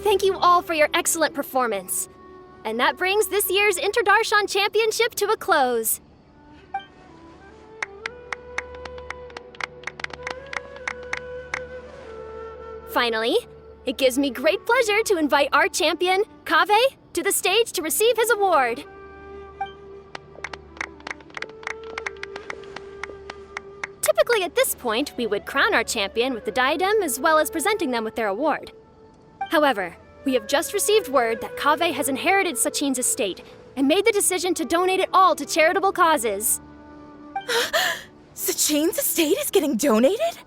Thank you all for your excellent performance. And that brings this year's Interdarshan Championship to a close. Finally, it gives me great pleasure to invite our champion, Kave, to the stage to receive his award. Typically at this point, we would crown our champion with the diadem as well as presenting them with their award. However, we have just received word that Kave has inherited Sachin's estate and made the decision to donate it all to charitable causes. Sachin's estate is getting donated?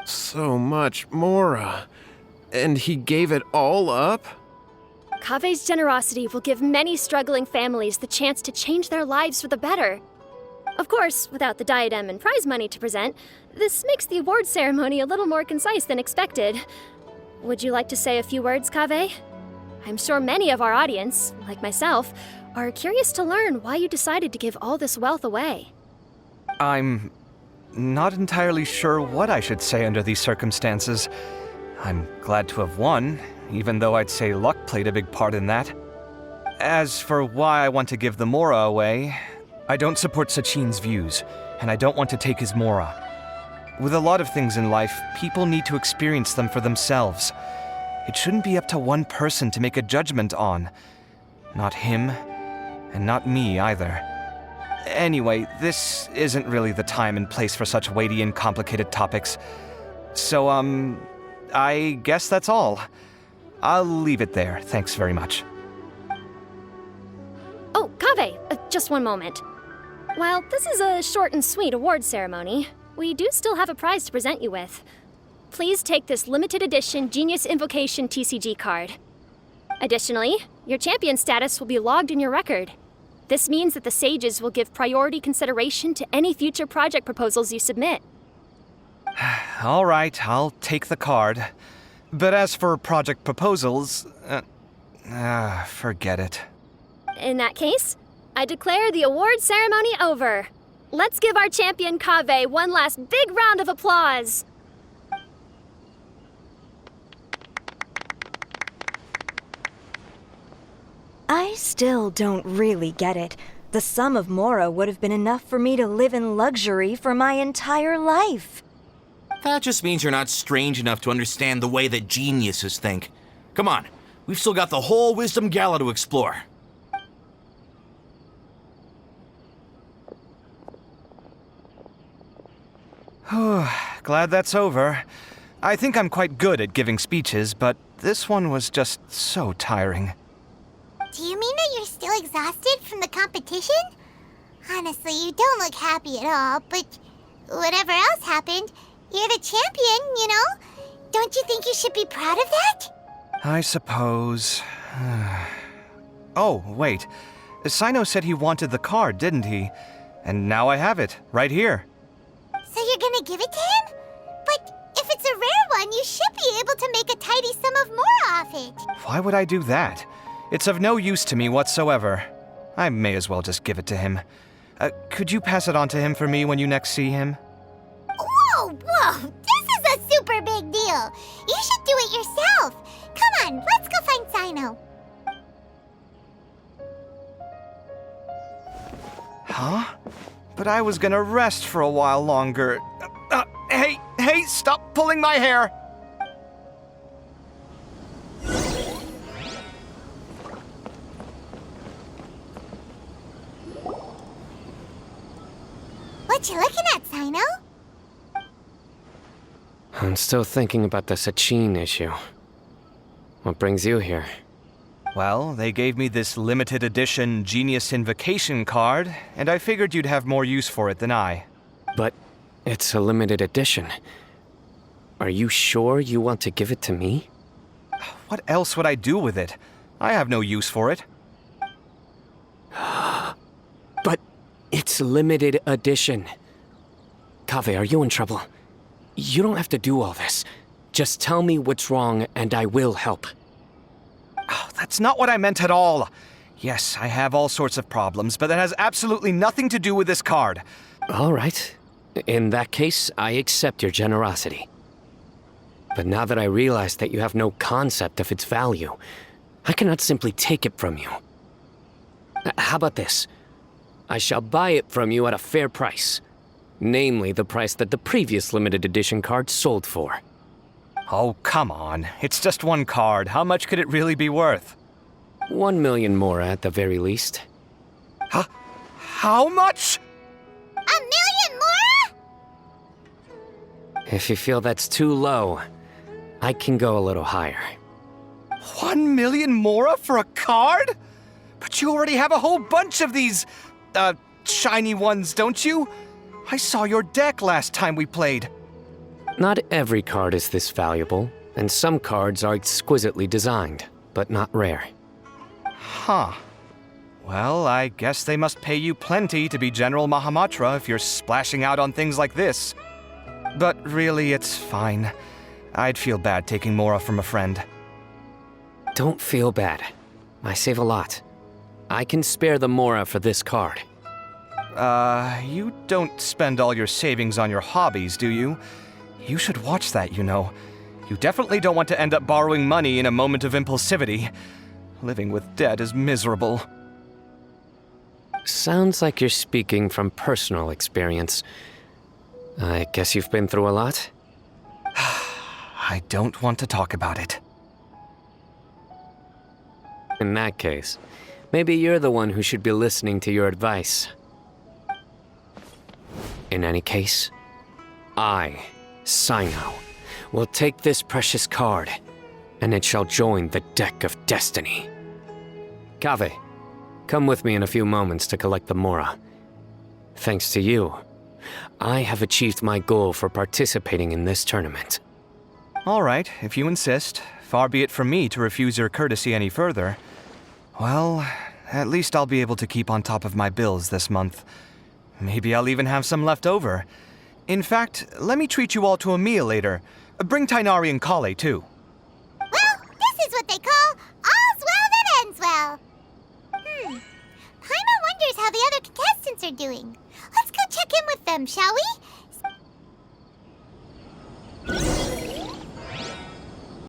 So much, Mora. And he gave it all up? Kave's generosity will give many struggling families the chance to change their lives for the better. Of course, without the diadem and prize money to present, this makes the award ceremony a little more concise than expected. Would you like to say a few words, Kave? I'm sure many of our audience, like myself, are curious to learn why you decided to give all this wealth away. I'm not entirely sure what I should say under these circumstances. I'm glad to have won, even though I'd say luck played a big part in that. As for why I want to give the Mora away, I don't support Sachin's views, and I don't want to take his Mora. With a lot of things in life, people need to experience them for themselves. It shouldn't be up to one person to make a judgment on. Not him, and not me either. Anyway, this isn't really the time and place for such weighty and complicated topics. So, I guess that's all. I'll leave it there. Thanks very much. Oh, Kave, just one moment. While this is a short and sweet award ceremony, we do still have a prize to present you with. Please take this limited edition Genius Invocation TCG card. Additionally, your champion status will be logged in your record. This means that the Sages will give priority consideration to any future project proposals you submit. All right, I'll take the card. But as for project proposals, forget it. In that case, I declare the award ceremony over. Let's give our champion Kave one last big round of applause. I still don't really get it. The sum of Mora would have been enough for me to live in luxury for my entire life. That just means you're not strange enough to understand the way that geniuses think. Come on, we've still got the whole Wisdom Gala to explore. Glad that's over. I think I'm quite good at giving speeches, but this one was just so tiring. Do you mean that you're still exhausted from the competition? Honestly, you don't look happy at all, but whatever else happened, you're the champion, you know? Don't you think you should be proud of that? I suppose. Oh, wait. Cyno said he wanted the card, didn't he? And now I have it, right here. So you're gonna give it to him? But if it's a rare one, you should be able to make a tidy sum of Mora off it. Why would I do that? It's of no use to me whatsoever. I may as well just give it to him. Could you pass it on to him for me when you next see him? Whoa, this is a super big deal. You should do it yourself. Come on, let's go find Cyno. Huh? But I was gonna rest for a while longer. Hey, stop pulling my hair! What you looking at, Cyno? I'm still thinking about the Sachin issue. What brings you here? Well, they gave me this limited edition Genius Invocation card, and I figured you'd have more use for it than I. But it's a limited edition. Are you sure you want to give it to me? What else would I do with it? I have no use for it. But it's limited edition. Kave, are you in trouble? You don't have to do all this. Just tell me what's wrong and I will help. Oh, that's not what I meant at all. Yes, I have all sorts of problems, but that has absolutely nothing to do with this card. All right. In that case, I accept your generosity. But now that I realize that you have no concept of its value, I cannot simply take it from you. How about this? I shall buy it from you at a fair price. Namely, the price that the previous limited edition card sold for. Oh, come on. It's just one card. How much could it really be worth? 1 million more at the very least. How much? 1 million more? If you feel that's too low, I can go a little higher. 1 million mora for a card? But you already have a whole bunch of these, shiny ones, don't you? I saw your deck last time we played. Not every card is this valuable, and some cards are exquisitely designed, but not rare. Huh. Well, I guess they must pay you plenty to be General Mahamatra if you're splashing out on things like this. But really, it's fine. I'd feel bad taking mora from a friend. Don't feel bad. I save a lot. I can spare the mora for this card. You don't spend all your savings on your hobbies, do you? You should watch that, you know. You definitely don't want to end up borrowing money in a moment of impulsivity. Living with debt is miserable. Sounds like you're speaking from personal experience. I guess you've been through a lot? I don't want to talk about it. In that case, maybe you're the one who should be listening to your advice. In any case, I, Cyno, will take this precious card, and it shall join the deck of destiny. Kave, come with me in a few moments to collect the mora. Thanks to you, I have achieved my goal for participating in this tournament. All right, if you insist. Far be it from me to refuse your courtesy any further. Well, at least I'll be able to keep on top of my bills this month. Maybe I'll even have some left over. In fact, let me treat you all to a meal later. Bring Tighnari and Kale, too. Well, this is what they call all's well that ends well. Paimon wonders how the other contestants are doing. Let's go check in with them, shall we?